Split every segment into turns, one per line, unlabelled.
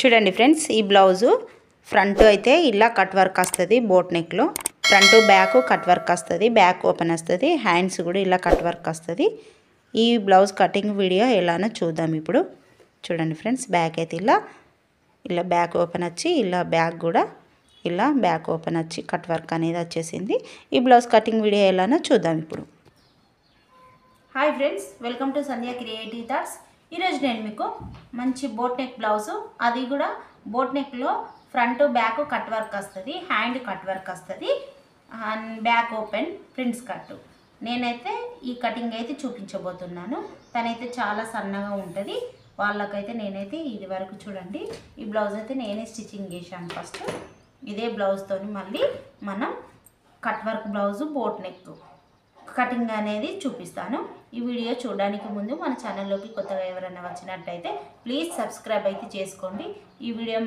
చూడండి ఫ్రెండ్స్, ఈ blouse front అయితే ఇలా కట్ వర్క్ వస్తుంది. బోట్ నెక్లో ఫ్రంట్ బ్యాక్ కట్ వర్క్ వస్తుంది. బ్యాక్ ఓపెన్ వస్తుంది. హ్యాండ్స్ కూడా ఇలా కట్ వర్క్ వస్తుంది. ఈ బ్లౌజ్ కటింగ్ వీడియో ఎలానో చూద్దాం ఇప్పుడు. చూడండి ఫ్రెండ్స్, బ్యాక్ అయితే ఇలా బ్యాక్ ఓపెన్ వచ్చి ఇలా బ్యాక్ కూడా ఇలా బ్యాక్ ఓపెన్ వచ్చి కట్ వర్క్ అనేది వచ్చేసింది. ఈ బ్లౌజ్ కటింగ్ వీడియో ఎలానో చూద్దాం ఇప్పుడు. Hi friends, welcome to Sandhya creative thoughts. ఈరోజు నేను మీకు మంచి బోట్ నెక్ బ్లౌజు, అది కూడా బోట్ నెక్లో ఫ్రంట్ బ్యాక్ కట్ వర్క్ వస్తుంది, హ్యాండ్ కట్ వర్క్ వస్తుంది, బ్యాక్ ఓపెన్ ప్రింట్స్ కట్. నేనైతే ఈ కటింగ్ అయితే చూపించబోతున్నాను. తనైతే చాలా సన్నగా ఉంటుంది. వాళ్ళకైతే నేనైతే ఇది వరకు చూడండి, ఈ బ్లౌజ్ అయితే నేనే స్టిచ్చింగ్ చేశాను ఫస్ట్. ఇదే బ్లౌజ్తో మళ్ళీ మనం cut work blouse boat neck cutting అనేది చూపిస్తాను. ఈ వీడియో చూడడానికి ముందు మన ఛానల్లోకి కొత్తగా ఎవరైనా వచ్చినట్టయితే ప్లీజ్ సబ్స్క్రైబ్ అయితే చేసుకోండి. ఈ వీడియో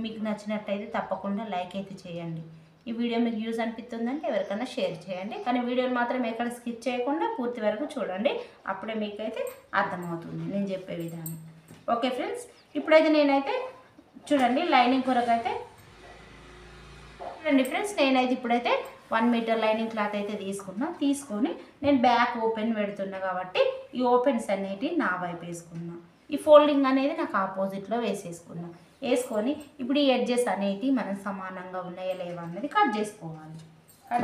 మీకు నచ్చినట్టయితే తప్పకుండా లైక్ అయితే చేయండి. ఈ వీడియో మీకు యూజ్ అనిపిస్తుందంటే ఎవరికైనా షేర్ చేయండి. కానీ వీడియోని మాత్రం ఎక్కడ స్కిప్ చేయకుండా పూర్తి వరకు చూడండి. అప్పుడే మీకైతే అర్థమవుతుంది నేను చెప్పే విధానం. ఓకే ఫ్రెండ్స్, ఇప్పుడైతే నేనైతే చూడండి లైనింగ్ కొరకైతే చూడండి ఫ్రెండ్స్, నేనైతే ఇప్పుడైతే 1 మీటర్ లైనింగ్ క్లాత్ అయితే తీసుకొని నేను బ్యాక్ ఓపెన్ పెడుతున్నా కాబట్టి ఈ ఓపెన్స్ అనేటివి నా వైపు వేసుకున్నా. ఈ ఫోల్డింగ్ అనేది నాకు ఆపోజిట్లో వేసేసుకున్నా. వేసుకొని ఇప్పుడు ఈ ఎడ్జెస్ అనేటివి మనం సమానంగా ఉన్నాయా లేవా అన్నది కట్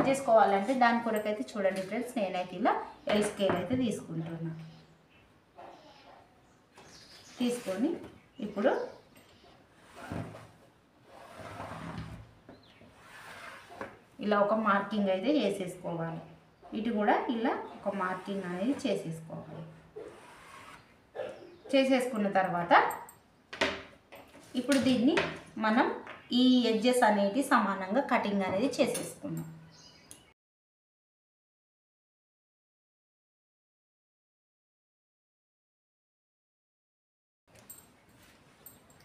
చేసుకోవాలంటే దాని కొరకైతే చూడండి ఫ్రెండ్స్, నేనైతే ఇలా ఎల్ స్కేల్ అయితే తీసుకుంటున్నా. తీసుకొని ఇప్పుడు ఇలా ఒక మార్కింగ్ అయితే చేసేసుకోవాలి. ఇటు కూడా ఇలా ఒక మార్కింగ్ అనేది చేసేసుకోవాలి. చేసేసుకున్న తర్వాత ఇప్పుడు దీన్ని మనం ఈ ఎడ్జెస్ అనేవి సమానంగా కటింగ్ అనేది చేసేసుకున్నాం.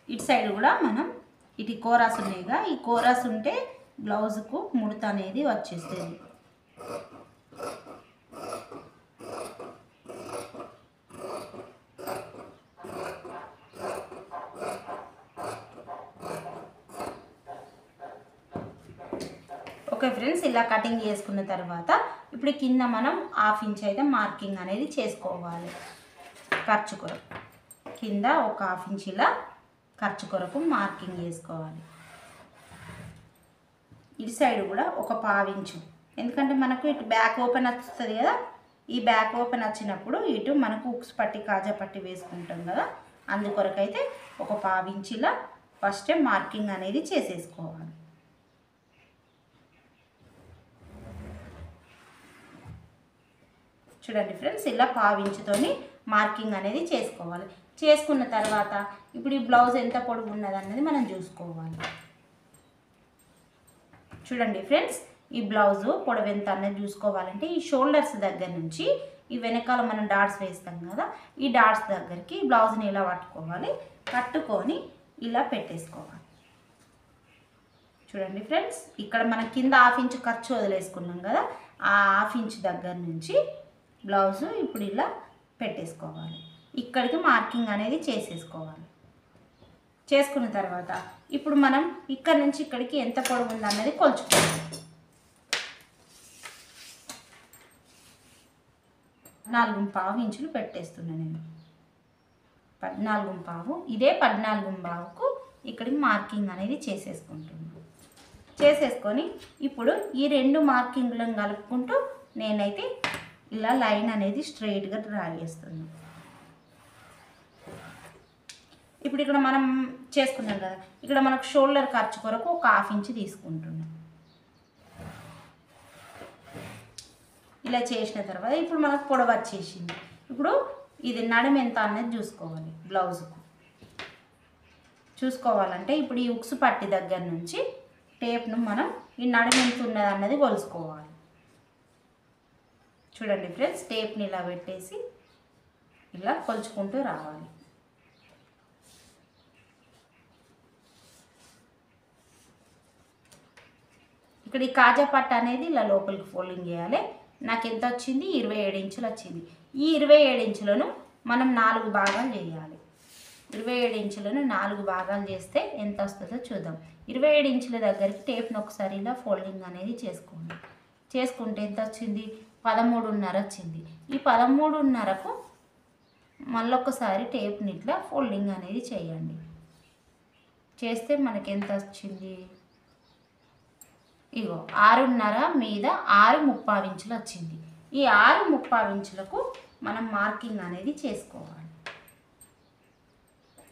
ఇటు సైడ్ కూడా మనం ఇటు కోరాస్ ఉన్నాయిగా, ఈ కోరాస్ ఉంటే బ్లౌజుకు ముడత అనేది వచ్చేస్తుంది. ఓకే ఫ్రెండ్స్, ఇలా కటింగ్ చేసుకున్న తర్వాత ఇప్పుడు కింద మనం 1/2 ఇంచ్ అయితే మార్కింగ్ అనేది చేసుకోవాలి. ఖర్చు కొరకు కింద ఒక 1/2 ఇంచ్ ఇలా ఖర్చు కొరకు మార్కింగ్ చేసుకోవాలి. ఇటు సైడ్ కూడా ఒక 1/2 ఇంచు, ఎందుకంటే మనకు ఇటు బ్యాక్ ఓపెన్ వస్తుంది కదా. ఈ బ్యాక్ ఓపెన్ వచ్చినప్పుడు ఇటు మనకు ఉక్స్ పట్టి కాజా పట్టి వేసుకుంటాం కదా, అందుకొరకైతే ఒక 1/2 ఇంచ్ ఇలా ఫస్టే మార్కింగ్ అనేది చేసేసుకోవాలి. చూడండి ఫ్రెండ్స్, ఇలా 1/2 ఇంచుతోని మార్కింగ్ అనేది చేసుకోవాలి. చేసుకున్న తర్వాత ఇప్పుడు ఈ బ్లౌజ్ ఎంత పొడవు ఉన్నది అన్నది మనం చూసుకోవాలి. చూడండి ఫ్రెండ్స్, ఈ బ్లౌజు పొడవు ఎంత అనేది చూసుకోవాలంటే ఈ షోల్డర్స్ దగ్గర నుంచి ఈ వెనకాల మనం డాట్స్ వేస్తాం కదా, ఈ డాట్స్ దగ్గరికి ఈ బ్లౌజ్ని ఇలా పట్టుకోవాలి. పట్టుకొని ఇలా పెట్టేసుకోవాలి. చూడండి ఫ్రెండ్స్, ఇక్కడ మనం కింద 1/2 ఇంచ్ ఖర్చు వదిలేసుకున్నాం కదా, ఆ 1/2 ఇంచ్ దగ్గర నుంచి బ్లౌజు ఇప్పుడు ఇలా పెట్టేసుకోవాలి. ఇక్కడికి మార్కింగ్ అనేది చేసేసుకోవాలి. చేసుకున్న తర్వాత ఇప్పుడు మనం ఇక్కడ నుంచి ఇక్కడికి ఎంత పొడవు ఉంది అన్నది కొలుచుకోవాలి. 14.5 ఇంచులు పెట్టేస్తున్నాను నేను. 14.5, ఇదే 14.5కు ఇక్కడికి మార్కింగ్ అనేది చేసేసుకుంటున్నాను. చేసేసుకొని ఇప్పుడు ఈ 2 మార్కింగ్లను కలుపుకుంటూ నేనైతే ఇలా లైన్ అనేది స్ట్రైట్గా డ్రా చేస్తున్నాను. ఇప్పుడు ఇక్కడ మనం చేసుకున్నాం కదా, ఇక్కడ మనకు షోల్డర్ ఖర్చు కొరకు ఒక 1/2 ఇంచ్ తీసుకుంటున్నాం. ఇలా చేసిన తర్వాత ఇప్పుడు మనకు పొడవు వచ్చేసింది. ఇప్పుడు ఇది నడుము ఎంత అనేది చూసుకోవాలి. బ్లౌజుకు చూసుకోవాలంటే ఇప్పుడు ఈ ఉక్సు పట్టి దగ్గర నుంచి టేప్ను మనం ఈ నడుము ఎంత ఉన్నది అన్నది కొలుసుకోవాలి. చూడండి ఫ్రెండ్స్, టేప్ని ఇలా పెట్టేసి ఇలా కొలుచుకుంటూ రావాలి. ఇక్కడ ఈ కాజా పట్ట అనేది ఇలా లోపలికి ఫోల్డింగ్ చేయాలి. నాకు ఎంత వచ్చింది? 27 ఇంచులు వచ్చింది. ఈ 27 ఇంచులను మనం 4 భాగాలు చేయాలి. 27 ఇంచులను 4 భాగాలు చేస్తే ఎంత వస్తుందో చూద్దాం. 27 ఇంచుల దగ్గరికి టేప్ను ఒకసారి ఇలా ఫోల్డింగ్ అనేది చేసుకోండి. చేసుకుంటే ఎంత వచ్చింది? 13.5 వచ్చింది. ఈ 13.5కు మళ్ళొకసారి టేప్ని ఇట్లా ఫోల్డింగ్ అనేది చేయండి. చేస్తే మనకి ఎంత వచ్చింది? ఇగో 6.5 మీద 6.75 ఇంచులు వచ్చింది. ఈ 6.75 ఇంచులకు మనం మార్కింగ్ అనేది చేసుకోవాలి.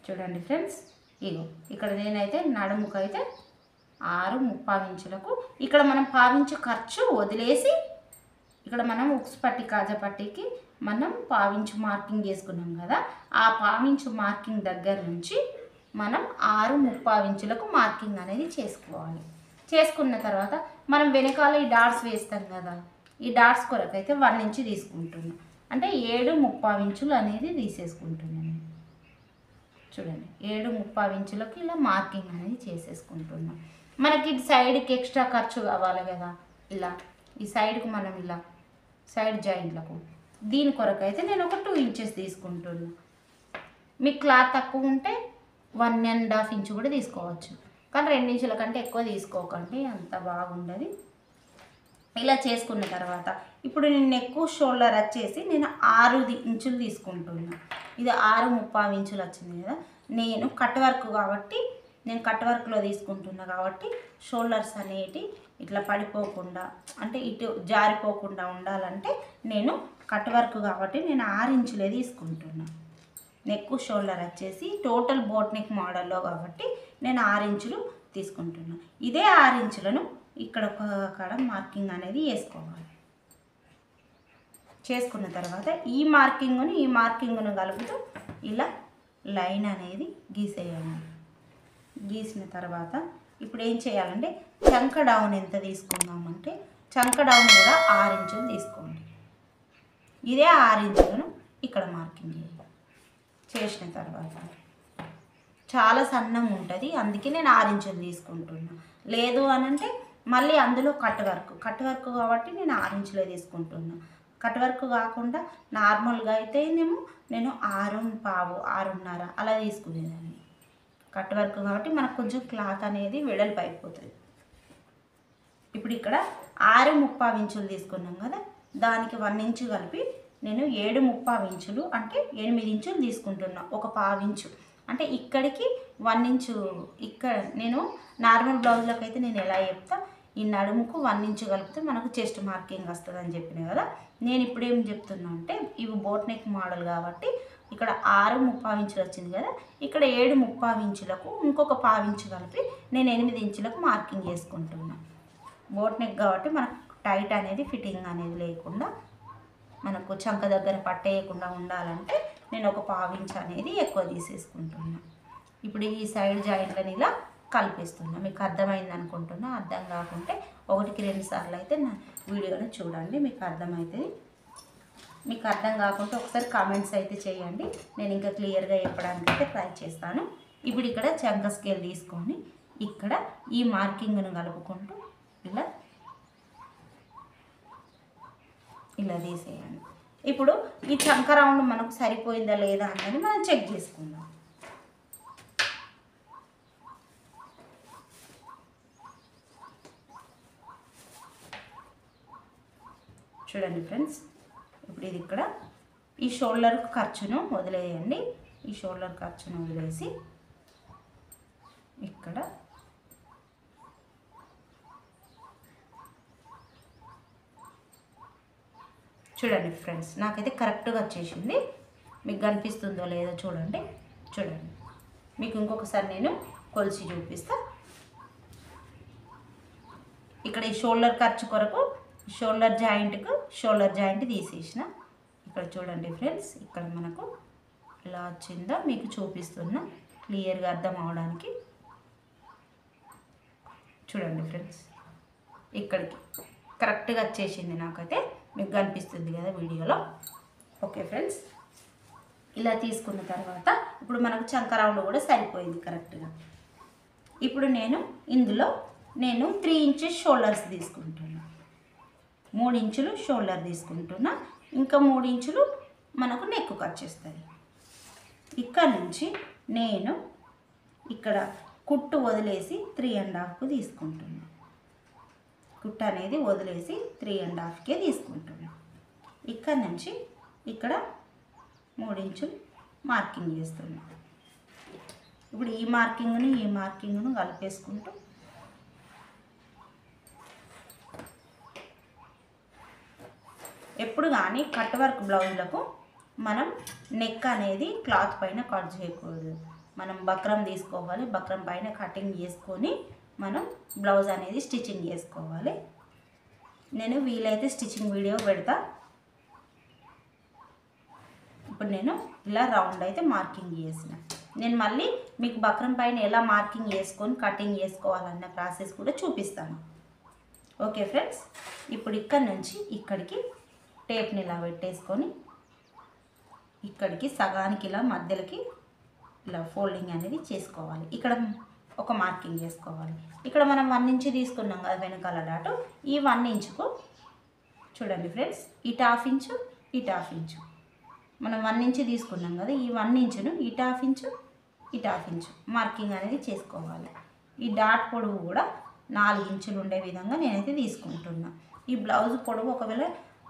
చూడండి ఫ్రెండ్స్, ఇగో ఇక్కడ నేనైతే నడుముకైతే 6.75 ఇంచులకు ఇక్కడ మనం పావించు ఖర్చు వదిలేసి ఇక్కడ మనం ఉక్స్ పట్టి కాజా పట్టికి మనం పావించు మార్కింగ్ చేసుకున్నాం కదా, ఆ పావించు మార్కింగ్ దగ్గర నుంచి మనం 6.75 ఇంచులకు మార్కింగ్ అనేది చేసుకోవాలి. చేసుకున్న తర్వాత మనం వెనకాల ఈ డాట్స్ వేస్తాం కదా, ఈ డాట్స్ కొరకు అయితే 1 ఇంచు తీసుకుంటున్నాం. అంటే 7.75 ఇంచులు అనేది తీసేసుకుంటున్నాను. చూడండి 7.75 ఇంచులకు ఇలా మార్కింగ్ అనేది చేసేసుకుంటున్నాం. మనకి సైడ్కి ఎక్స్ట్రా ఖర్చు కావాలి కదా, ఇలా ఈ సైడ్కి మనం ఇలా సైడ్ జాయింట్లకు దీని కొరకు అయితే నేను ఒక 2 ఇంచెస్ తీసుకుంటున్నాను. మీకు క్లాత్ తక్కువ ఉంటే 1.5 ఇంచు కూడా తీసుకోవచ్చు, కానీ 2 ఇంచుల కంటే ఎక్కువ తీసుకోకండి, అంత బాగుండదు. ఇలా చేసుకున్న తర్వాత ఇప్పుడు నేను నెక్ షోల్డర్ వచ్చేసి నేను 6 ఇంచులు తీసుకుంటున్నాను. ఇది 6.75 ఇంచులు వచ్చింది కదా, నేను కట్ వర్క్ కాబట్టి నేను కట్ వర్క్లో తీసుకుంటున్నా కాబట్టి షోల్డర్స్ అనేటి ఇట్లా పడిపోకుండా అంటే ఇటు జారిపోకుండా ఉండాలంటే నేను కట్ వర్క్ కాబట్టి నేను 6 ఇంచులే తీసుకుంటున్నా. నెక్ షోల్డర్ వచ్చేసి టోటల్ బోట్ నెక్ మోడల్లో కాబట్టి నేను 6 ఇంచులు తీసుకుంటున్నా. ఇదే 6 ఇంచులను ఇక్కడ ఒక మార్కింగ్ అనేది వేసుకోవాలి. చేసుకున్న తర్వాత ఈ మార్కింగ్ను కలుపుతూ ఇలా లైన్ అనేది గీసేయాలి. గీసిన తర్వాత ఇప్పుడు ఏం చేయాలంటే చంక డౌన్ ఎంత తీసుకుందామంటే చంక డౌన్ కూడా 6 ఇంచులు తీసుకోండి. ఇదే 6 ఇంచులను ఇక్కడ మార్కింగ్ చేయాలి. చేసిన తర్వాత చాలా సన్నం ఉంటుంది, అందుకే నేను 6 ఇంచులు తీసుకుంటున్నా. లేదు అనంటే మళ్ళీ అందులో కట్ వర్క్ కాబట్టి నేను 6 ఇంచులే తీసుకుంటున్నా. కట్ వర్క్ కాకుండా నార్మల్గా అయితేనేమో నేను 6.25 6.5 అలా తీసుకునేదాన్ని. కట్ వర్క్ కాబట్టి మనకు కొంచెం క్లాత్ అనేది వెడల్పు అయిపోతుంది. ఇప్పుడు ఇక్కడ 6.25 ఇంచులు తీసుకున్నాం కదా, దానికి 1 ఇంచు కలిపి నేను 7.25 ఇంచులు అంటే 8 ఇంచులు తీసుకుంటున్నా. ఒక 1/2 ఇంచు అంటే ఇక్కడికి 1 ఇంచు. ఇక్కడ నేను నార్మల్ బ్లౌజ్లకు అయితే నేను ఎలా చెప్తా, ఈ నడుముకు 1 ఇంచు కలిపితే మనకు చెస్ట్ మార్కింగ్ వస్తుంది అని చెప్పిన కదా, నేను ఇప్పుడు ఏం చెప్తున్నా అంటే ఇవి బోట్ నెక్ మోడల్ కాబట్టి ఇక్కడ 6.25 ఇంచులు వచ్చింది కదా, ఇక్కడ 7.25 ఇంచులకు ఇంకొక 1/2 ఇంచు కలిపి నేను 8 ఇంచులకు మార్కింగ్ చేసుకుంటున్నా. బోట్ నెక్ కాబట్టి మనకు టైట్ అనేది ఫిట్టింగ్ అనేది లేకుండా మనకు చంక దగ్గర పట్టేయకుండా ఉండాలంటే నేను ఒక 1/2 ఇంచు అనేది ఎక్కువ తీసేసుకుంటున్నా. ఇప్పుడు ఈ సైడ్ జాయింట్లని ఇలా కలిపేస్తున్నా. మీకు అర్థమైంది అనుకుంటున్నా. అర్థం కాకుంటే 1కి 2 సార్లు అయితే నా వీడియోని చూడండి, మీకు అర్థమవుతుంది. మీకు అర్థం కాకుంటే ఒకసారి కామెంట్స్ అయితే చేయండి, నేను ఇంకా క్లియర్గా చెప్పడానికి అయితే ట్రై చేస్తాను. ఇప్పుడు ఇక్కడ చంక స్కేల్ తీసుకొని ఇక్కడ ఈ మార్కింగ్ను కలుపుకుంటూ ఇలా తీసేయండి. ఇప్పుడు ఈ చంక రౌండ్ మనకు సరిపోయిందా లేదా అనేది మనం చెక్ చేసుకుందాం. చూడండి ఫ్రెండ్స్, ఇప్పుడు ఇది ఇక్కడ ఈ షోల్డర్ ఖర్చును వదిలేయండి. ఈ షోల్డర్ ఖర్చును వదిలేసి ఇక్కడ చూడండి ఫ్రెండ్స్, నాకైతే కరెక్ట్గా వచ్చేసింది. మీకు కనిపిస్తుందో లేదో చూడండి. మీకు ఇంకొకసారి నేను కొలిసి చూపిస్తా. ఇక్కడ ఈ షోల్డర్ ఖర్చు కొరకు షోల్డర్ జాయింట్ తీసేసిన. ఇక్కడ చూడండి ఫ్రెండ్స్, ఇక్కడ మనకు ఎలా వచ్చిందో మీకు చూపిస్తున్నా క్లియర్గా అర్థం అవడానికి. చూడండి ఫ్రెండ్స్, ఇక్కడికి కరెక్ట్గా వచ్చేసింది. నాకైతే మీకు కనిపిస్తుంది కదా వీడియోలో. ఓకే ఫ్రెండ్స్, ఇలా తీసుకున్న తర్వాత ఇప్పుడు మనకు చంక రౌండ్ కూడా సరిపోయింది కరెక్ట్గా. ఇప్పుడు ఇందులో నేను 3 ఇంచెస్ షోల్డర్స్ తీసుకుంటున్నా. 3 ఇంచులు షోల్డర్ తీసుకుంటున్నా, ఇంకా 3 ఇంచులు మనకు నెక్కు వచ్చేస్తుంది. ఇక్కడ నుంచి నేను ఇక్కడ కుట్టు వదిలేసి 3.5కు తీసుకుంటున్నాను. కుట్టు అనేది వదిలేసి 3.5కే తీసుకుంటున్నాను. ఇక్కడ నుంచి ఇక్కడ 3 ఇంచులు మార్కింగ్ చేస్తున్నాను. ఇప్పుడు ఈ మార్కింగ్ను కలిపేసుకుంటూ ఎప్పుడు కానీ కట్ వర్క్ బ్లౌజులకు మనం నెక్ అనేది క్లాత్ పైన కట్ చేయకూడదు. మనం బక్రం తీసుకోవాలి, బక్రం పైన కటింగ్ చేసుకొని మనం బ్లౌజ్ అనేది స్టిచ్చింగ్ చేసుకోవాలి. నేను వీలైతే స్టిచ్చింగ్ వీడియో పెడతా. ఇప్పుడు నేను ఇలా రౌండ్ అయితే మార్కింగ్ చేసిన. నేను మళ్ళీ మీకు బక్రం పైన ఎలా మార్కింగ్ చేసుకొని కటింగ్ చేసుకోవాలన్న ప్రాసెస్ కూడా చూపిస్తాను. ఓకే ఫ్రెండ్స్, ఇప్పుడు ఇక్కడ నుంచి ఇక్కడికి టేప్ని ఇలా పెట్టేసుకొని ఇక్కడికి సగానికి ఇలా మధ్యలోకి ఇలా ఫోల్డింగ్ అనేది చేసుకోవాలి. ఇక్కడ ఒక మార్కింగ్ చేసుకోవాలి. ఇక్కడ మనం 1 ఇంచ్ తీసుకున్నాం కదా వెనకాల డాటు, ఈ 1 ఇంచుకు చూడండి ఫ్రెండ్స్, ఇటు 1/2 ఇంచు ఇటు 1/2 ఇంచు మనం 1 ఇంచ్ తీసుకున్నాం కదా, ఈ 1 ఇంచును ఇటు 1/2 ఇంచు ఇటు 1/2 ఇంచు మార్కింగ్ అనేది చేసుకోవాలి. ఈ డాట్ పొడవు కూడా 4 ఇంచులు ఉండే విధంగా నేనైతే తీసుకుంటున్నా. ఈ బ్లౌజ్ పొడవు ఒకవేళ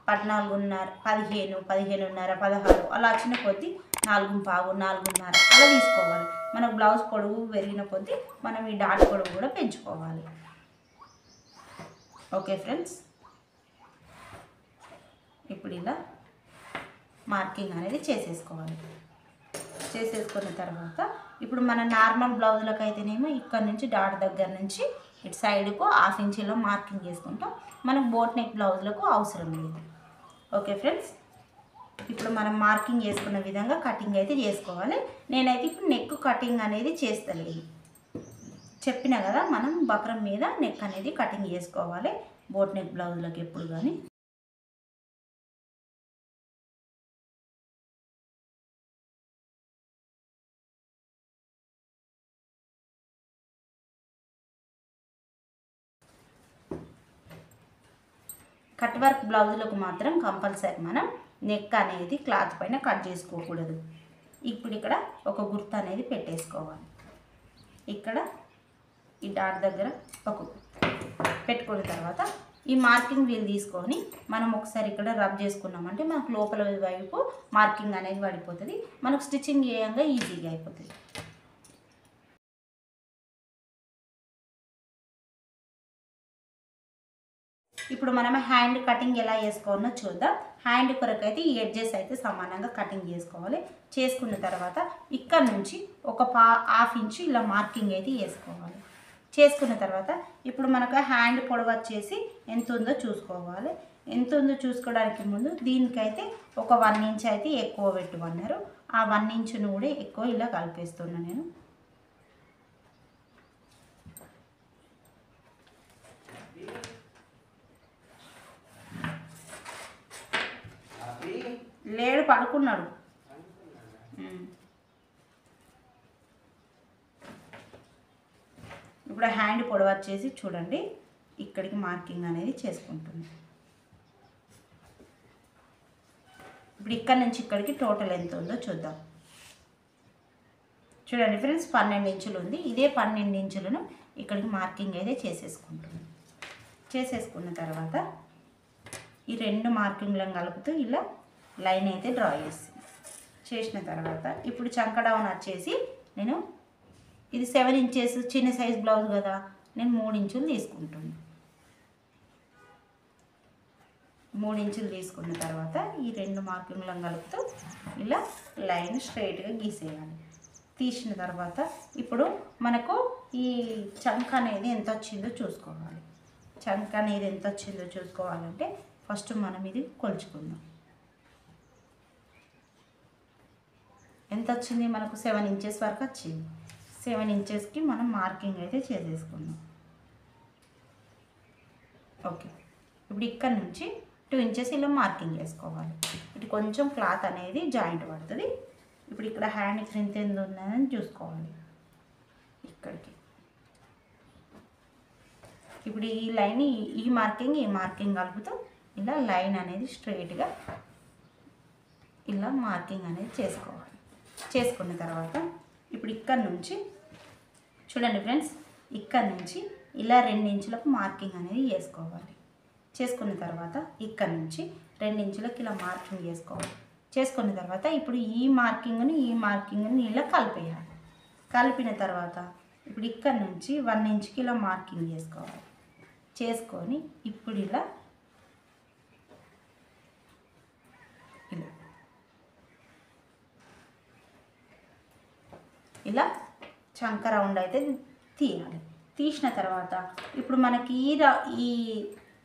14.5, 15, 15.5, 16 అలా వచ్చిన కొద్దీ 4.5, 4.5 అలా తీసుకోవాలి. మన బ్లౌజ్ పొడవు పెరిగిన కొద్దీ మనం ఈ డాట్ పొడవు కూడా పెంచుకోవాలి. ఓకే ఫ్రెండ్స్, ఇప్పుడు ఇలా మార్కింగ్ అనేది చేసేసుకోవాలి. చేసేసుకున్న తర్వాత ఇప్పుడు మన నార్మల్ బ్లౌజులకు అయితేనేమో ఇక్కడ నుంచి డాట్ దగ్గర నుంచి ఇటు సైడ్కు 1/2 ఇంచులో మార్కింగ్ చేసుకుంటాం. మనకు బోట్ నెక్ బ్లౌజులకు అవసరం లేదు. ఓకే ఫ్రెండ్స్, ఇప్పుడు మనం మార్కింగ్ చేసుకున్న విధంగా కటింగ్ అయితే చేసుకోవాలి. నేనైతే ఇప్పుడు నెక్ కటింగ్ అనేది చేస్తలేదు. చెప్పిన కదా మనం బక్రం మీద నెక్ అనేది కటింగ్ చేసుకోవాలి బోట్ నెక్ బ్లౌజులకు ఎప్పుడు కానీ. కట్ వర్క్ బ్లౌజులకు మాత్రం కంపల్సరీ మనం నెక్ అనేది క్లాత్ పైన కట్ చేసుకోకూడదు. ఇప్పుడు ఇక్కడ ఒక గుర్తు అనేది పెట్టేసుకోవాలి. ఇక్కడ ఈ డాట్ దగ్గర ఒక పెట్టుకున్న తర్వాత ఈ మార్కింగ్ వీల్ తీసుకొని మనం ఒకసారి ఇక్కడ రబ్ చేసుకున్నామంటే మనకు లోపల వైపు మార్కింగ్ అనేది పడిపోతుంది. మనకు స్టిచ్చింగ్ చేయంగా ఈజీగా అయిపోతుంది. ఇప్పుడు మనం హ్యాండ్ కటింగ్ ఎలా చేసుకోవాలో చూద్దాం. హ్యాండ్ కొరకు అయితే ఈ ఎడ్జెస్ అయితే సమానంగా కటింగ్ చేసుకోవాలి. చేసుకున్న తర్వాత ఇక్కడ నుంచి ఒక 1/2 ఇంచు ఇలా మార్కింగ్ అయితే వేసుకోవాలి. చేసుకున్న తర్వాత ఇప్పుడు మనకు హ్యాండ్ పొడవు వచ్చేసి ఎంత ఉందో చూసుకోవాలి. ఎంత ఉందో చూసుకోవడానికి ముందు దీనికైతే ఒక 1 ఇంచ్ అయితే ఎక్కువ పెట్టమన్నారు. ఆ 1 ఇంచును కూడా ఎక్కువ ఇలా కలిపేస్తున్నాను నేను. లేడు, పడుకున్నాడు. ఇప్పుడు హ్యాండ్ పొడవు వచ్చేసి చూడండి ఇక్కడికి మార్కింగ్ అనేది చేసుకుంటుంది. ఇప్పుడు ఇక్కడ నుంచి ఇక్కడికి టోటల్ ఎంత ఉందో చూద్దాం. చూడండి ఫ్రెండ్స్, 12 ఇంచులు ఉంది. ఇదే 12 ఇంచులను ఇక్కడికి మార్కింగ్ అయితే చేసేసుకుంటుంది. చేసేసుకున్న తర్వాత ఈ 2 మార్కింగ్లను కలుపుతూ ఇలా లైన్ అయితే డ్రా చేసిన తర్వాత ఇప్పుడు చంక డౌన్ వచ్చేసి నేను ఇది 7 ఇంచెస్ చిన్న సైజ్ బ్లౌజ్ కదా, నేను 3 ఇంచులు తీసుకుంటున్నాను. 3 ఇంచులు తీసుకున్న తర్వాత ఈ 2 మార్కింగ్లను కలుపుతూ ఇలా లైన్ స్ట్రైట్గా గీసేయాలి. తీసిన తర్వాత ఇప్పుడు మనకు ఈ చంక అనేది ఎంత వచ్చిందో చూసుకోవాలి. చంక అనేది ఎంత వచ్చిందో చూసుకోవాలంటే ఫస్ట్ మనం ఇది కొలుచుకుందాం. ఎంత వచ్చింది మనకు 7 ఇంచెస్ వరకు వచ్చింది. 7 ఇంచెస్కి మనం మార్కింగ్ అయితే చేసేసుకుందాం. ఓకే, ఇప్పుడు ఇక్కడ నుంచి 2 ఇంచెస్ ఇలా మార్కింగ్ చేసుకోవాలి. ఇటు కొంచెం క్లాత్ అనేది జాయింట్ పడుతుంది. ఇప్పుడు ఇక్కడ హ్యాండ్ స్ట్రెంత్ ఎంత ఉందని చూసుకోవాలి. ఇక్కడికి ఇప్పుడు ఈ లైన్ ఈ మార్కింగ్ కలుపుతూ ఇలా లైన్ అనేది స్ట్రైట్గా ఇలా మార్కింగ్ అనేది చేసుకోవాలి. చేసుకున్న తర్వాత ఇప్పుడు ఇక్కడ నుంచి చూడండి ఫ్రెండ్స్, ఇక్కడ నుంచి ఇలా 2 ఇంచులకు మార్కింగ్ అనేది చేసుకోవాలి. చేసుకున్న తర్వాత ఇక్కడ నుంచి 2 ఇంచులకు ఇలా మార్కింగ్ చేసుకోవాలి. చేసుకున్న తర్వాత ఇప్పుడు ఈ మార్కింగ్ని ఇలా కలిపేయాలి. కలిపిన తర్వాత ఇప్పుడు ఇక్కడ నుంచి 1 ఇంచుకి ఇలా మార్కింగ్ చేసుకోవాలి. చేసుకొని ఇప్పుడు ఇలా ఇలా చంక రౌండ్ అయితే తీయాలి. తీసిన తర్వాత ఇప్పుడు మనకి ఈ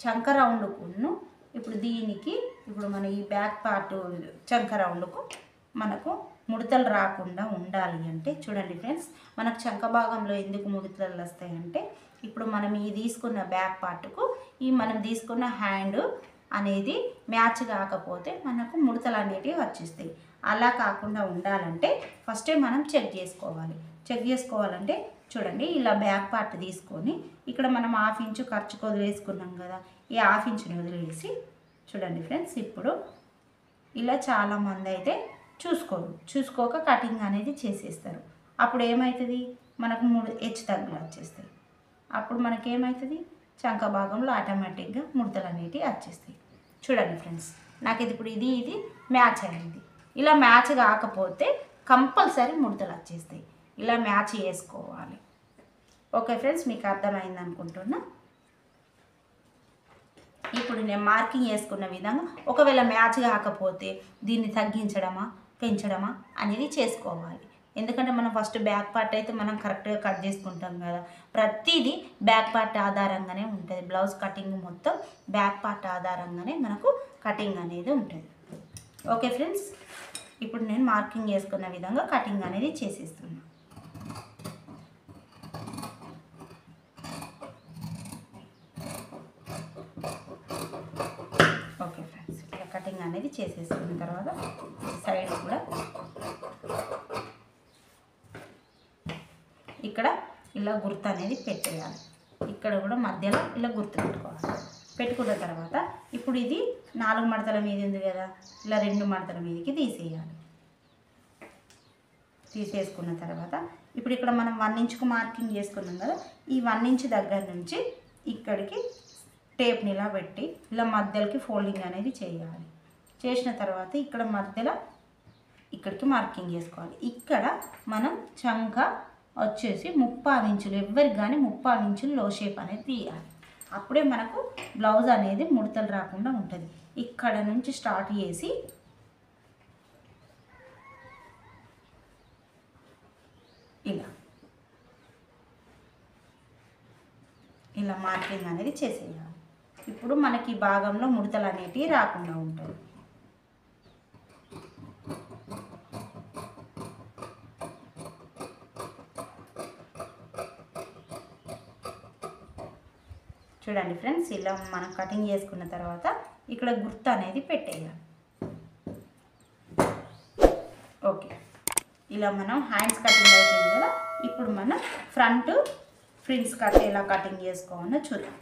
చంక రౌండ్కును ఇప్పుడు దీనికి ఇప్పుడు మన ఈ బ్యాక్ పార్ట్ చంక రౌండ్కు మనకు ముడతలు రాకుండా ఉండాలి అంటే చూడండి ఫ్రెండ్స్, మనకు చంక భాగంలో ఎందుకు ముడతలు వస్తాయంటే ఇప్పుడు మనం ఈ తీసుకున్న బ్యాక్ పార్ట్కు ఈ మనం తీసుకున్న హ్యాండ్ అనేది మ్యాచ్ కాకపోతే మనకు ముడతలు అనేటివి వచ్చేస్తాయి. అలా కాకుండా ఉండాలంటే ఫస్టే మనం చెక్ చేసుకోవాలి. చెక్ చేసుకోవాలంటే చూడండి, ఇలా బ్యాక్ పార్ట్ తీసుకొని ఇక్కడ మనం 1/2 ఇంచు ఖర్చుకు వదిలేసుకున్నాం కదా, ఈ 1/2 ఇంచుని వదిలేసి చూడండి ఫ్రెండ్స్, ఇప్పుడు ఇలా చాలామంది అయితే చూసుకోక కటింగ్ అనేది చేసేస్తారు. అప్పుడు ఏమవుతుంది, మనకు 3 హెచ్చు తగ్గులు వచ్చేస్తాయి. అప్పుడు మనకేమవుతుంది, చంక భాగంలో ఆటోమేటిక్గా ముడతలు అనేటివి వచ్చేస్తాయి. చూడండి ఫ్రెండ్స్, నాకు ఇప్పుడు ఇది మ్యాచ్ అయింది. ఇలా మ్యాచ్ కాకపోతే కంపల్సరీ ముడతలు వచ్చేస్తాయి. ఇలా మ్యాచ్ చేసుకోవాలి. ఓకే ఫ్రెండ్స్, మీకు అర్థమైంది అనుకుంటున్నా. ఇప్పుడు నేను మార్కింగ్ చేసుకున్న విధంగా ఒకవేళ మ్యాచ్ కాకపోతే దీన్ని తగ్గించడమా పెంచడమా అనేది చేసుకోవాలి. ఎందుకంటే మనం ఫస్ట్ బ్యాక్ పార్ట్ అయితే మనం కరెక్ట్గా కట్ చేసుకుంటాం కదా, ప్రతిదీ బ్యాక్ పార్ట్ ఆధారంగానే ఉంటుంది. బ్లౌజ్ కటింగ్ మొత్తం బ్యాక్ పార్ట్ ఆధారంగానే మనకు కటింగ్ అనేది ఉంటుంది. ఓకే ఫ్రెండ్స్, ఇప్పుడు నేను మార్కింగ్ చేసుకున్న విధంగా కటింగ్ అనేది చేసేస్తున్నాను. ఓకే ఫ్రెండ్స్, ఇలా కటింగ్ అనేది చేసేసుకున్న తర్వాత సైడ్ కూడా ఇక్కడ ఇలా గుర్తు అనేది పెట్టేయాలి. ఇక్కడ కూడా మధ్యలో ఇలా గుర్తు పెట్టుకోవాలి. పెట్టుకున్న తర్వాత ఇప్పుడు ఇది 4 మడతల మీద ఉంది కదా, ఇలా 2 మడతల మీదకి తీసేయాలి. తీసేసుకున్న తర్వాత ఇప్పుడు ఇక్కడ మనం 1 ఇంచుకు మార్కింగ్ చేసుకున్నాం కదా, ఈ 1 ఇంచు దగ్గర నుంచి ఇక్కడికి టేప్ని ఇలా పెట్టి ఇలా మధ్యలోకి ఫోల్డింగ్ అనేది చేయాలి. చేసిన తర్వాత ఇక్కడ మధ్యలో ఇక్కడికి మార్కింగ్ చేసుకోవాలి. ఇక్కడ మనం చంక వచ్చేసి 30 ఇంచులు, ఎవరికి కానీ 30 ఇంచులు లో షేప్ అనేది తీయాలి. అప్పుడే మనకు బ్లౌజ్ అనేది ముడతలు రాకుండా ఉంటుంది. ఇక్కడ నుంచి స్టార్ట్ చేసి ఇలా మార్కింగ్ అనేది చేసేయాలి. ఇప్పుడు మనకి ఈ భాగంలో ముడతలు అనేటివి రాకుండా ఉంటాయి. చూడండి ఫ్రెండ్స్, ఇలా మనం కటింగ్ చేసుకున్న తర్వాత ఇక్కడ గుర్తు అనేది పెట్టేయాలి. ఓకే, ఇలా మనం హ్యాండ్స్ కటింగ్ అయిపోయింది కదా, ఇప్పుడు మనం ఫ్రంట్స్ కట్ ఎలా కటింగ్ చేసుకోవాలో చూద్దాం.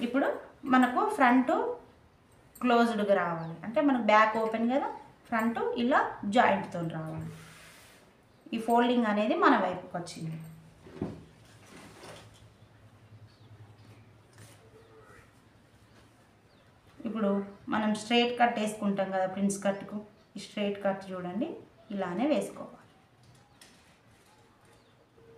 ఇప్పుడు మనకు ఫ్రంట్ క్లోజ్డ్గా రావాలి అంటే మనకు బ్యాక్ ఓపెన్ కదా, ఫ్రంట్ ఇలా జాయింట్తో రావాలి. ఈ ఫోల్డింగ్ అనేది మన వైపుకి వచ్చింది. ఇప్పుడు మనం స్ట్రైట్ కట్ వేసుకుంటాం కదా ప్రిన్స్ కట్కు, ఈ స్ట్రైట్ కట్ చూడండి ఇలానే వేసుకోవాలి.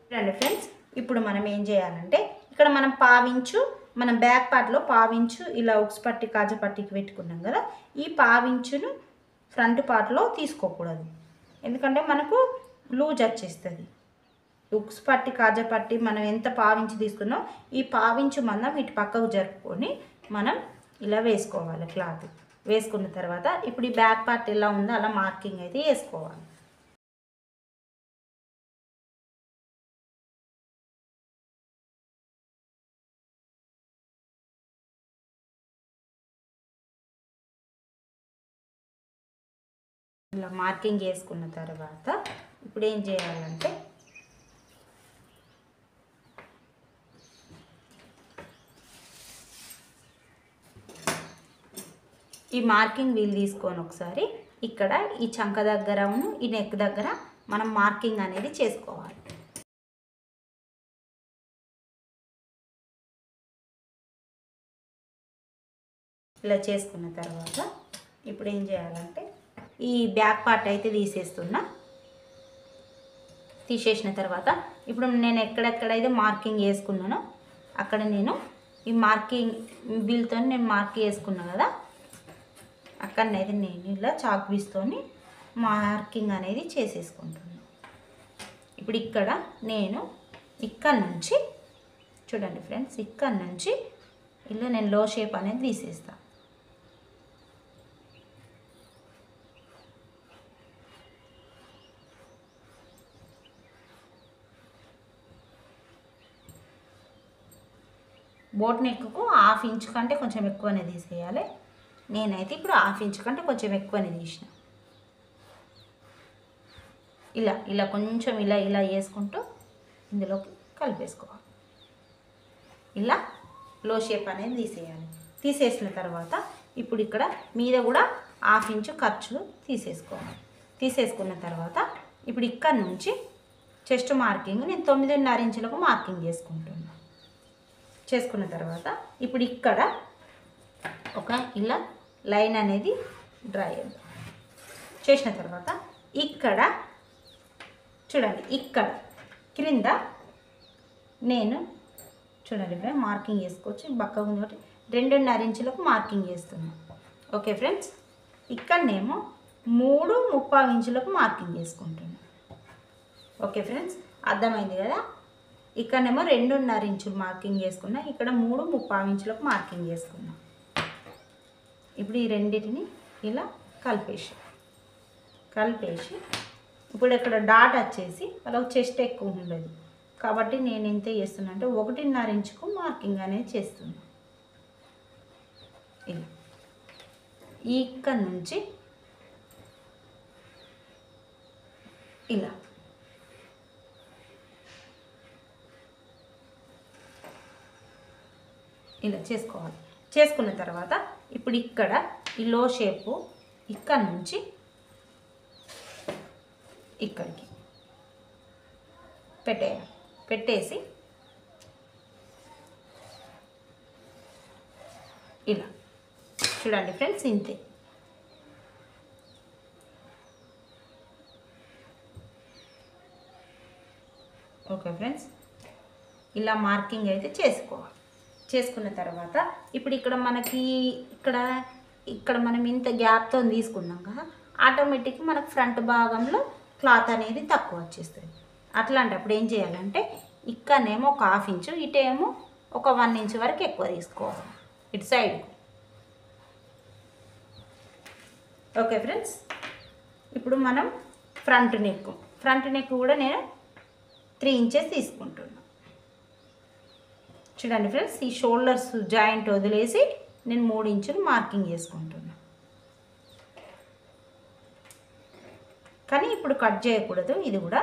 చూడండి ఫ్రెండ్స్, ఇప్పుడు మనం ఏం చేయాలంటే ఇక్కడ మనం పావించు, మనం బ్యాక్ పార్ట్లో పావించు ఇలా ఉక్స్ పట్టి కాజా పట్టికి పెట్టుకున్నాం కదా, ఈ పావించును ఫ్రంట్ పార్ట్లో తీసుకోకూడదు. ఎందుకంటే మనకు లూజ్ వచ్చేస్తుంది. ఉక్స్ పట్టి కాజా పట్టి మనం ఎంత పావించి తీసుకున్నాం, ఈ పావించు మందం ఇటు పక్కకు జరుపుకొని మనం ఇలా వేసుకోవాలి. క్లాత్ వేసుకున్న తర్వాత ఇప్పుడు ఈ బ్యాక్ పార్ట్ ఎలా ఉందో అలా మార్కింగ్ అయితే వేసుకోవాలి. ఇలా మార్కింగ్ చేసుకున్న తర్వాత ఇప్పుడు ఏం చేయాలంటే ఈ మార్కింగ్ వీల్ తీసుకొని ఒకసారి ఇక్కడ ఈ చంక దగ్గరను ఈ నెక్ దగ్గర మనం మార్కింగ్ అనేది చేసుకోవాలి. ఇలా చేసుకున్న తర్వాత ఇప్పుడు ఏం చేయాలంటే ఈ బ్యాక్ పార్ట్ అయితే తీసేసిన తర్వాత ఇప్పుడు నేను ఎక్కడెక్కడైతే మార్కింగ్ వేసుకున్నానో అక్కడ నేను ఈ మార్కింగ్ వీల్తో నేను మార్క్ వేసుకున్నా కదా, అక్కడనైతే నేను ఇలా చాక్ పీస్తోని మార్కింగ్ అనేది చేసేసుకుంటున్నాను. ఇప్పుడు ఇక్కడ నేను ఇక్కడ నుంచి చూడండి ఫ్రెండ్స్, ఇక్కడ నుంచి ఇలా నేను లో షేప్ అనేది తీసేస్తాను. బోట్ నెక్కు 1/2 ఇంచ్ కంటే కొంచెం ఎక్కువనే తీసేయాలి. నేనైతే ఇప్పుడు 1/2 ఇంచ్ కంటే కొంచెం ఎక్కువనే తీసిన. ఇలా కొంచెం ఇలా వేసుకుంటూ ఇందులోకి కలిపేసుకోవాలి. ఇలా లో షేప్ అనేది తీసేయాలి. తీసేసిన తర్వాత ఇప్పుడు ఇక్కడ మీద కూడా 1/2 ఇంచ్ ఖర్చు తీసేసుకోవాలి. తీసేసుకున్న తర్వాత ఇప్పుడు ఇక్కడ నుంచి చెస్ట్ మార్కింగ్ నేను 9.5 ఇంచులకు మార్కింగ్ చేసుకుంటున్నాను. చేసుకున్న తర్వాత ఇప్పుడు ఇక్కడ ఒక ఇలా లైన్ అనేది డ్రా చేసిన తర్వాత ఇక్కడ చూడండి, ఇక్కడ క్రింద నేను చూడండి ఫ్రెండ్స్ మార్కింగ్ చేసుకోవచ్చు. పక్కకు ఉంది కాబట్టి 2.5 ఇంచులకు మార్కింగ్ చేస్తున్నాను. ఓకే ఫ్రెండ్స్, ఇక్కడనేమో 3.25 ఇంచులకు మార్కింగ్ చేసుకుంటున్నాను. ఓకే ఫ్రెండ్స్, అర్థమైంది కదా. ఇక్కడనేమో 2.5 ఇంచులు మార్కింగ్ చేసుకున్నా, ఇక్కడ 3.25 ఇంచులకు మార్కింగ్ చేసుకున్నా. ఇప్పుడు ఈ రెండింటిని ఇలా కలిపేసి ఇప్పుడు ఇక్కడ డాట్ వచ్చేసి వాళ్ళకి చెస్ట్ ఎక్కువ ఉండదు కాబట్టి నేను ఎంత చేస్తున్నా అంటే 1.5 ఇంచుకు మార్కింగ్ అనేది చేస్తున్నా. ఇలా ఇక్కడ నుంచి ఇలా చేసుకోవాలి. చేసుకున్న తర్వాత ఇప్పుడు ఇక్కడ ఈ లో షేపు ఇక్కడ నుంచి ఇక్కడికి పెట్టేసి ఇలా చూడండి ఫ్రెండ్స్, ఇంతే. ఓకే ఫ్రెండ్స్, ఇలా మార్కింగ్ అయితే చేసుకోవాలి. చేసుకున్న తర్వాత ఇప్పుడు ఇక్కడ మనకి ఇక్కడ మనం ఇంత గ్యాప్తో తీసుకున్నాం కదా, ఆటోమేటిక్గా మనకు ఫ్రంట్ భాగంలో క్లాత్ అనేది తక్కువ వచ్చేస్తుంది. అట్లాంటప్పుడు ఏం చేయాలంటే ఇక్కడనేమో ఒక 1/2 ఇంచు, ఇటేమో ఒక 1 ఇంచ్ వరకు ఎక్కువ తీసుకోవాలి ఇటు సైడ్. ఓకే ఫ్రెండ్స్, ఇప్పుడు మనం ఫ్రంట్ నెక్ కూడా నేను 3 ఇంచెస్ తీసుకుంటున్నాను. చూడండి ఫ్రెండ్స్, ఈ షోల్డర్స్ జాయింట్ వదిలేసి నేను 3 ఇంచులు మార్కింగ్ చేసుకుంటున్నా. కానీ ఇప్పుడు కట్ చేయకూడదు. ఇది కూడా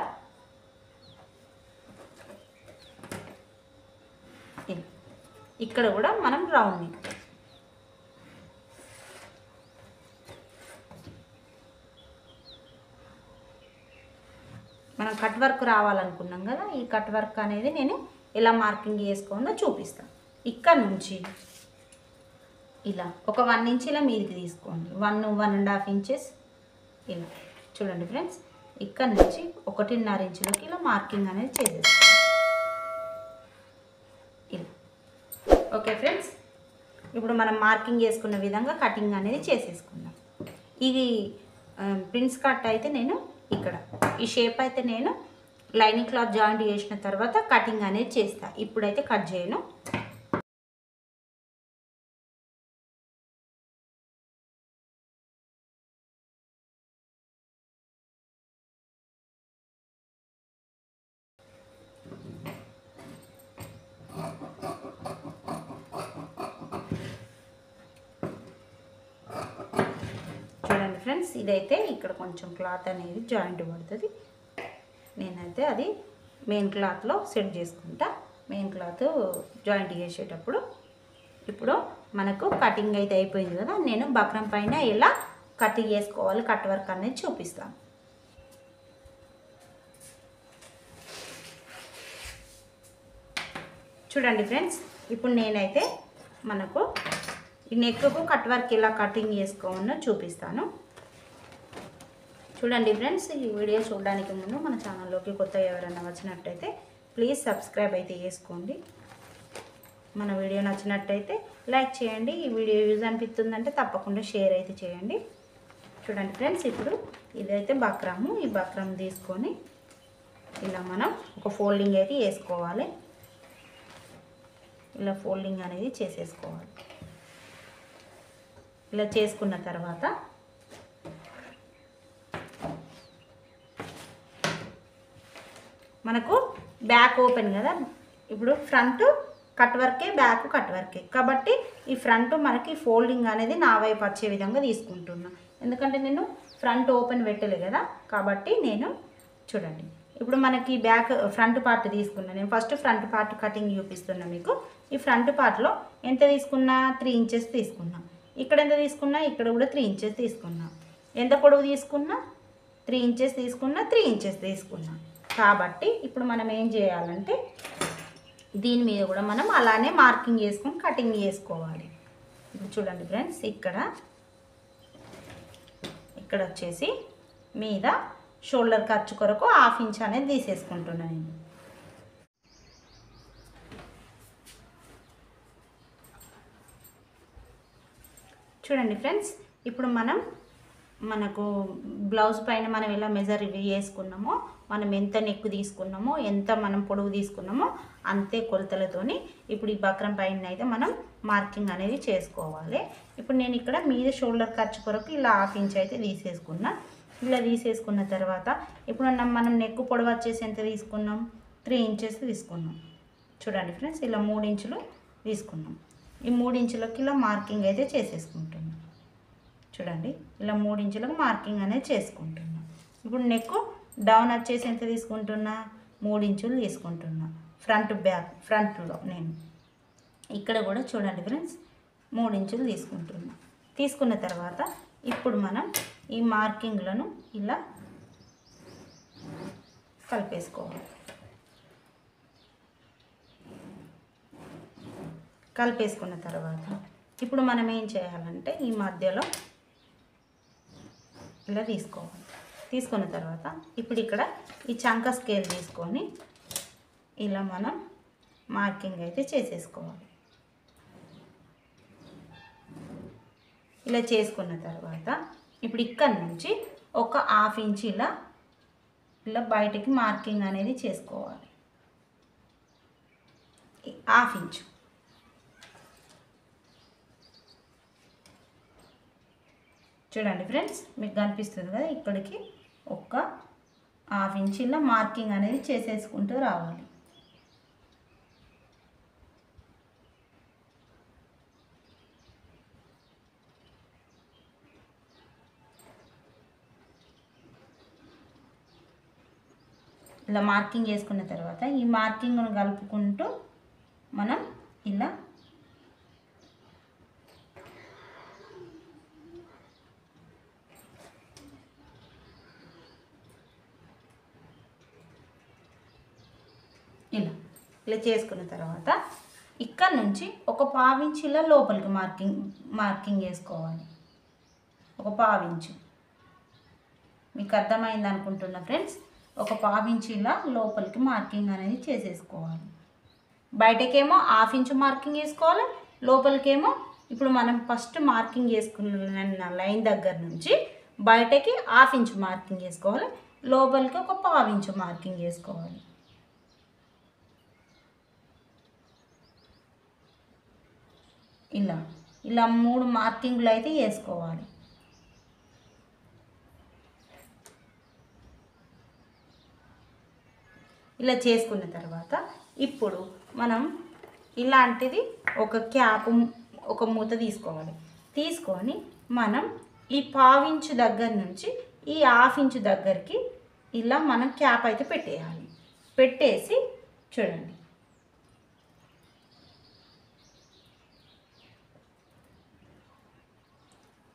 ఇక్కడ కూడా మనం రౌండ్ మనం కట్ వర్క్ రావాలనుకున్నాం కదా, ఈ కట్ వర్క్ అనేది నేను ఎలా మార్కింగ్ చేసుకోవాలో చూపిస్తాను. ఇక్కడ నుంచి ఇలా ఒక 1 ఇంచ్ ఇలా మీదికి తీసుకోండి, 1.5 ఇంచెస్ ఇలా. చూడండి ఫ్రెండ్స్, ఇక్కడ నుంచి 1.5 ఇంచులకి ఇలా మార్కింగ్ అనేది చేసేసుకోండి ఇలా. ఓకే ఫ్రెండ్స్, ఇప్పుడు మనం మార్కింగ్ చేసుకున్న విధంగా కటింగ్ అనేది చేసేసుకుందాం. ఇది ప్రిన్స్ కట్ అయితే నేను ఇక్కడ ఈ షేప్ అయితే నేను లైనింగ్ క్లాత్ జాయింట్ చేసిన తర్వాత కటింగ్ అనేది చేస్తా. ఇప్పుడైతే కట్ చేయను. చూడండి ఫ్రెండ్స్, ఇదైతే ఇక్కడ కొంచెం క్లాత్ అనేది జాయింట్ పడుతుంది. నేనైతే అది మెయిన్ క్లాత్లో సెట్ చేసుకుంటా. మెయిన్ క్లాత్ జాయింట్ చేసేటప్పుడు ఇప్పుడు మనకు కటింగ్ అయితే అయిపోయింది కదా, నేను బక్రం పైన ఇలా కటింగ్ చేసుకోవాలి, కట్ వర్క్ అనేది చూపిస్తాను. చూడండి ఫ్రెండ్స్, ఇప్పుడు నేనైతే మనకు ఈ నెక్కు కట్ వర్క్ ఇలా కటింగ్ చేసుకోవాలో చూపిస్తాను. చూడండి ఫ్రెండ్స్, ఈ వీడియో చూడడానికి ముందు మన ఛానల్లోకి కొత్తగా ఎవరైనా వచ్చినట్టయితే ప్లీజ్ సబ్స్క్రైబ్ అయితే చేసుకోండి. మన వీడియో నచ్చినట్టయితే లైక్ చేయండి. ఈ వీడియో యూజ్ అనిపిస్తుందంటే తప్పకుండా షేర్ అయితే చేయండి. చూడండి ఫ్రెండ్స్, ఇప్పుడు ఇదైతే బక్రాము. ఈ బక్రాము తీసుకొని ఇలా మనం ఒక ఫోల్డింగ్ అయితే వేసుకోవాలి. ఇలా ఫోల్డింగ్ అనేది చేసేసుకోవాలి. ఇలా చేసుకున్న తర్వాత మనకు బ్యాక్ ఓపెన్ కదా, ఇప్పుడు ఫ్రంట్ కట్ వర్కే, బ్యాక్ కట్ వర్కే కాబట్టి ఈ ఫ్రంట్ మనకి ఫోల్డింగ్ అనేది నా వైపు వచ్చే విధంగా తీసుకుంటున్నా. ఎందుకంటే నేను ఫ్రంట్ ఓపెన్ పెట్టలే కదా, కాబట్టి నేను చూడండి ఇప్పుడు మనకి బ్యాక్ ఫ్రంట్ పార్ట్ తీసుకున్నా. నేను ఫస్ట్ ఫ్రంట్ పార్ట్ కటింగ్ చూపిస్తున్నా మీకు. ఈ ఫ్రంట్ పార్ట్లో ఎంత తీసుకున్నా 3 ఇంచెస్ తీసుకున్నా. ఇక్కడ ఎంత తీసుకున్నా, ఇక్కడ కూడా 3 ఇంచెస్ తీసుకున్నా. ఎంత పొడవు తీసుకున్నా 3 ఇంచెస్ తీసుకున్నా, 3 ఇంచెస్ తీసుకున్నా. కాబట్టి ఇప్పుడు మనం ఏం చేయాలంటే దీని మీద కూడా మనం అలానే మార్కింగ్ చేసుకొని కటింగ్ చేసుకోవాలి. ఇప్పుడు చూడండి ఫ్రెండ్స్, ఇక్కడ వచ్చేసి మీద షోల్డర్ ఖర్చు కొరకు 1/2 ఇంచ్ అనేది తీసేసుకుంటున్నాను నేను. చూడండి ఫ్రెండ్స్, ఇప్పుడు మనకు బ్లౌజ్ పైన మనం ఎలా మెజర్ వేసుకున్నామో, మనం ఎంత నెక్ తీసుకున్నామో, ఎంత మనం పొడవు తీసుకున్నామో అంతే కొలతలతోని ఇప్పుడు ఈ బక్రం పైన అయితే మనం మార్కింగ్ అనేది చేసుకోవాలి. ఇప్పుడు నేను ఇక్కడ మీద షోల్డర్ ఖర్చు కొరకు ఇలా 1/2 ఇంచ్ అయితే తీసేసుకున్నా. ఇలా తీసేసుకున్న తర్వాత ఇప్పుడు మనం నెక్ పొడవు వచ్చేసి ఎంత తీసుకున్నాం, 3 ఇంచెస్ తీసుకున్నాం. చూడండి ఫ్రెండ్స్, ఇలా 3 ఇంచులు తీసుకున్నాం. ఈ 3 ఇంచులకి ఇలా మార్కింగ్ అయితే చేసేసుకుంటున్నాం. చూడండి, ఇలా 3 ఇంచులకు మార్కింగ్ అనేది చేసుకుంటున్నా. ఇప్పుడు నెక్ డౌన్ వచ్చేసి ఎంత తీసుకుంటున్నా, 3 ఇంచులు తీసుకుంటున్నా. ఫ్రంట్లో నేను ఇక్కడ కూడా చూడండి ఫ్రెండ్స్ 3 ఇంచులు తీసుకుంటున్నా. తీసుకున్న తర్వాత ఇప్పుడు మనం ఈ మార్కింగ్లను ఇలా కలిపేసుకోవాలి. కలిపేసుకున్న తర్వాత ఇప్పుడు మనం ఏం చేయాలంటే ఈ మధ్యలో ఇలా తీసుకోవాలి. తీసుకున్న తర్వాత ఇప్పుడు ఇక్కడ ఈ చంక స్కేల్ తీసుకొని ఇలా మనం మార్కింగ్ అయితే చేసేసుకోవాలి. ఇలా చేసుకున్న తర్వాత ఇప్పుడు ఇక్కడ నుంచి ఒక 1/2 ఇంచ్ ఇలా బయటికి మార్కింగ్ అనేది చేసుకోవాలి. 1/2 ఇంచ్. చూడండి ఫ్రెండ్స్, మీకు కనిపిస్తుంది కదా, ఇక్కడికి ఒక 1/2 ఇంచ్ ఇలా మార్కింగ్ అనేది చేసేసుకుంటూ రావాలి. ఇలా మార్కింగ్ చేసుకున్న తర్వాత ఈ మార్కింగ్ను కలుపుకుంటూ మనం ఇలా ఇలా చేసుకున్న తర్వాత ఇక్కడ నుంచి ఒక 1/2 ఇంచ్ ఇలా లోపలికి మార్కింగ్ చేసుకోవాలి. ఒక 1/2 ఇంచ్. మీకు అర్థమైంది అనుకుంటున్నా ఫ్రెండ్స్. ఒక 1/2 ఇంచ్ ఇలా లోపలికి మార్కింగ్ అనేది చేసేసుకోవాలి. బయటకేమో 1/2 ఇంచ్ మార్కింగ్ వేసుకోవాలి, లోపలికేమో ఇప్పుడు మనం ఫస్ట్ మార్కింగ్ చేసుకున్న లైన్ దగ్గర నుంచి బయటకి 1/2 ఇంచ్ మార్కింగ్ వేసుకోవాలి, లోపలికి ఒక 1/2 ఇంచ్ మార్కింగ్ వేసుకోవాలి. ఇలా 3 మార్కింగ్లు అయితే వేసుకోవాలి. ఇలా చేసుకున్న తర్వాత ఇప్పుడు మనం ఇలాంటిది ఒక క్యాప్, ఒక మూత తీసుకోవాలి. తీసుకొని మనం ఈ 1/2 ఇంచ్ దగ్గర నుంచి ఈ 1/2 ఇంచ్ దగ్గరికి ఇలా మనం క్యాప్ అయితే పెట్టేయాలి. పెట్టేసి చూడండి,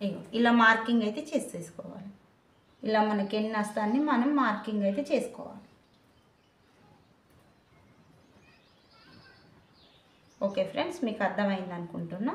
ఇగో ఇలా మార్కింగ్ అయితే చేసేసుకోవాలి. ఇలా మనకి ఎన్ని వస్తాయని మనం మార్కింగ్ అయితే చేసుకోవాలి. ఓకే ఫ్రెండ్స్, మీకు అర్థమైంది అనుకుంటున్నా.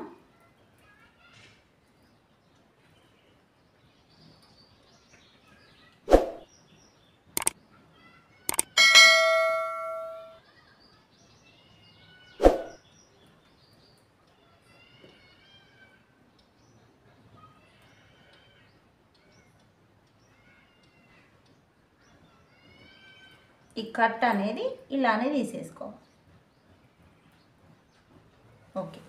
ఈ కట్ అనేది ఇలానే తీసేసుకోవాలి. ఓకే,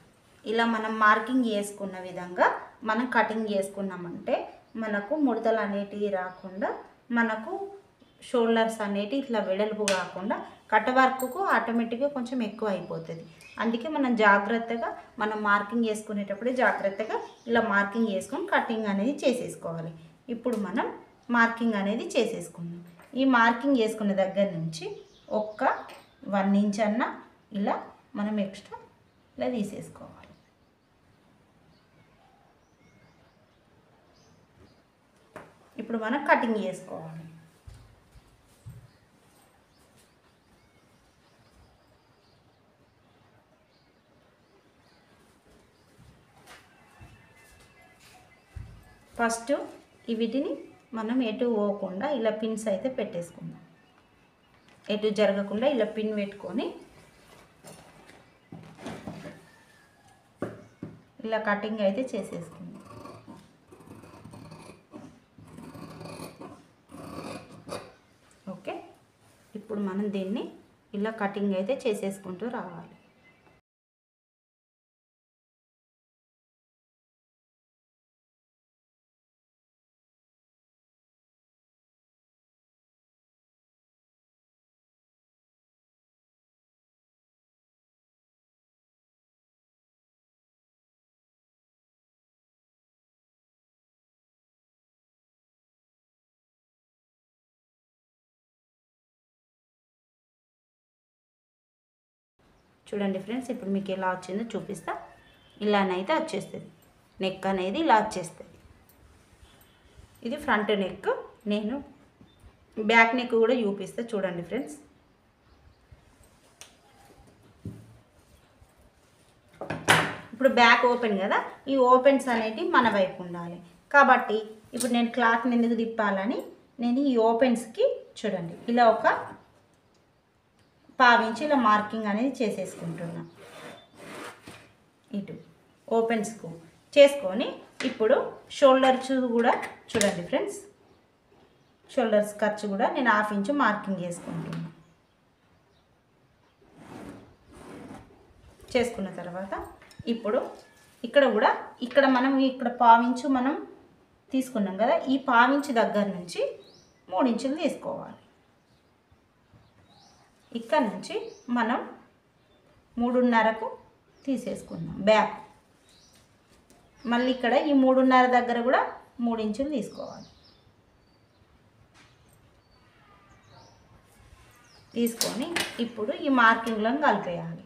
ఇలా మనం మార్కింగ్ చేసుకున్న విధంగా మనం కటింగ్ చేసుకున్నామంటే మనకు ముడతలు అనేటివి రాకుండా, మనకు షోల్డర్స్ అనేటివి ఇట్లా వెడల్పు కాకుండా కట్ వర్క్కు ఆటోమేటిక్గా కొంచెం ఎక్కువ అయిపోతుంది. అందుకే మనం జాగ్రత్తగా మనం మార్కింగ్ చేసుకునేటప్పుడు జాగ్రత్తగా ఇలా మార్కింగ్ చేసుకొని కటింగ్ అనేది చేసేసుకోవాలి. ఇప్పుడు మనం మార్కింగ్ అనేది చేసేసుకున్నాం. ఈ మార్కింగ్ చేసుకున్న దగ్గర నుంచి ఒక్క 1 ఇంచ్ అన్న ఇలా మనం ఎక్స్ట్రా ఇలా తీసేసుకోవాలి. ఇప్పుడు మనం కటింగ్ చేసుకోవాలి. ఫస్ట్ వీటిని మనం ఎటు పోకుండా ఇలా పిన్స్ అయితే పెట్టేసుకుందాం. ఎటు జరగకుండా ఇలా పిన్ పెట్టుకొని ఇలా కటింగ్ అయితే చేసేసుకుందాం. ఓకే, ఇప్పుడు మనం దీన్ని ఇలా కటింగ్ అయితే చేసేసుకుంటూ రావాలి. చూడండి ఫ్రెండ్స్, ఇప్పుడు మీకు ఎలా వచ్చిందో చూపిస్తా. ఇలానైతే వచ్చేస్తుంది, నెక్ అనేది ఇలా వచ్చేస్తుంది. ఇది ఫ్రంట్ నెక్. నేను బ్యాక్ నెక్ కూడా చూపిస్తా. చూడండి ఫ్రెండ్స్, ఇప్పుడు బ్యాక్ ఓపెన్ కదా, ఈ ఓపెన్స్ అనేటివి మన వైపు ఉండాలి. కాబట్టి ఇప్పుడు నేను క్లాత్ని ఎందుకు తిప్పాలని నేను ఈ ఓపెన్స్కి చూడండి ఇలా ఒక పావించి ఇలా మార్కింగ్ అనేది చేసేసుకుంటున్నా. ఇటు ఓపెన్స్కు చేసుకొని ఇప్పుడు షోల్డర్స్ కూడా చూడండి ఫ్రెండ్స్, షోల్డర్స్ ఖర్చు కూడా నేను 1/2 ఇంచు మార్కింగ్ చేసుకుంటున్నాను. చేసుకున్న తర్వాత ఇప్పుడు ఇక్కడ కూడా మనం ఇక్కడ 1/4 ఇంచు మనం తీసుకున్నాం కదా, ఈ 1/4 ఇంచు దగ్గర నుంచి 3 ఇంచులు తీసుకోవాలి. ఇక్కడ నుంచి మనం 3.5కు తీసేసుకుందాం బ్యాక్. మళ్ళీ ఇక్కడ ఈ 3.5 దగ్గర కూడా 3 ఇంచులు తీసుకోవాలి. తీసుకొని ఇప్పుడు ఈ మార్కింగ్లను కలిపేయాలి.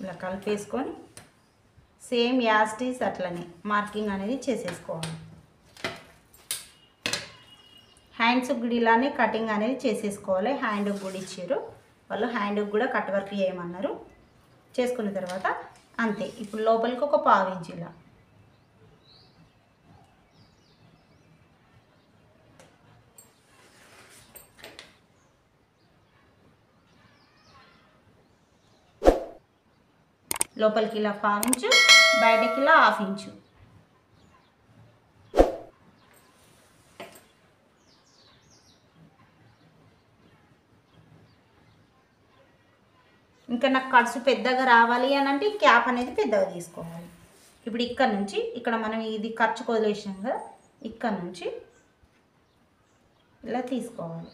ఇలా కలిపేసుకొని సేమ్ యాస్టీస్ అట్లనే మార్కింగ్ అనేది చేసేసుకోవాలి. హ్యాండ్స్ కూడా ఇలానే కటింగ్ అనేది చేసేసుకోవాలి. హ్యాండ్కి కూడా ఇచ్చారు వాళ్ళు, హ్యాండ్కి కూడా కట్ వర్క్ చేయమన్నారు. చేసుకున్న తర్వాత అంతే. ఇప్పుడు లోపలికి ఒక 1/4 ఇంచు ఇలా లోపలికి ఇలా 1/4 ఇంచు, బయటకి ఇలా 1/2 ఇంచు. ఇంకా నాకు ఖర్చు పెద్దగా రావాలి అని అంటే క్యాప్ అనేది పెద్దగా తీసుకోవాలి. ఇప్పుడు ఇక్కడ నుంచి ఇక్కడ మనం ఇది ఖర్చు వదిలేసాం కదా, ఇక్కడ నుంచి ఇలా తీసుకోవాలి.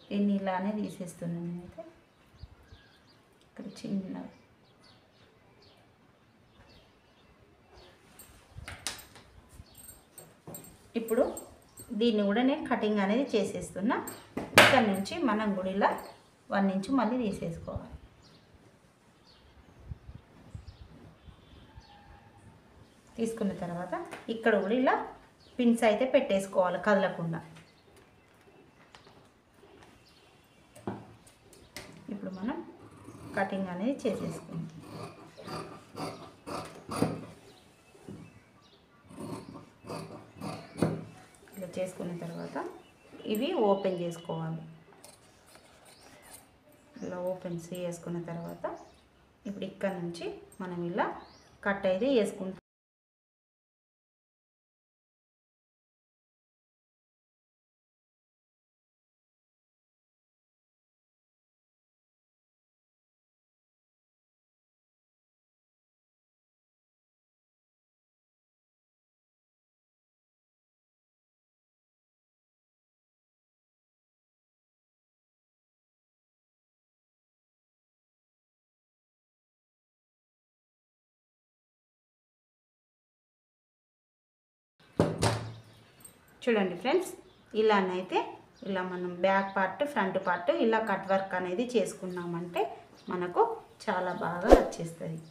దీన్ని ఇలానే తీసేస్తున్నాను నేనైతే. ఇక్కడ చిన్న ఇప్పుడు దీన్ని కూడా నేను కటింగ్ అనేది చేసేస్తున్నా. ఇక్కడ నుంచి మనం కూడా ఇలా 1 ఇంచు మళ్ళీ తీసేసుకోవాలి. తీసుకున్న తర్వాత ఇక్కడ కూడా ఇలా పిన్స్ అయితే పెట్టేసుకోవాలి కదలకుండా. ఇప్పుడు మనం కటింగ్ అనేది చేసేసుకుందాం. ఇలా చేసుకున్న తర్వాత ఇవి ఓపెన్ చేసుకోవాలి. ఇలా ఓపెన్ చేసుకున్న తర్వాత ఇప్పుడు ఇక్కడ నుంచి మనం ఇలా కట్ అయితే వేసుకుంటాం. చూడండి ఫ్రెండ్స్, ఇలానైతే ఇలా మనం బ్యాక్ పార్ట్ ఫ్రంట్ పార్ట్ ఇలా కట్ వర్క్ అనేది చేసుకున్నామంటే మనకు చాలా బాగా వచ్చేస్తుంది.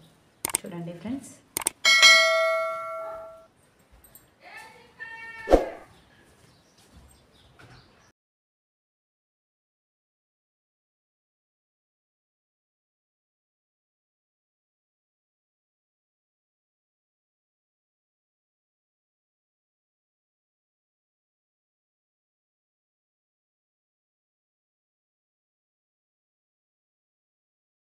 చూడండి ఫ్రెండ్స్.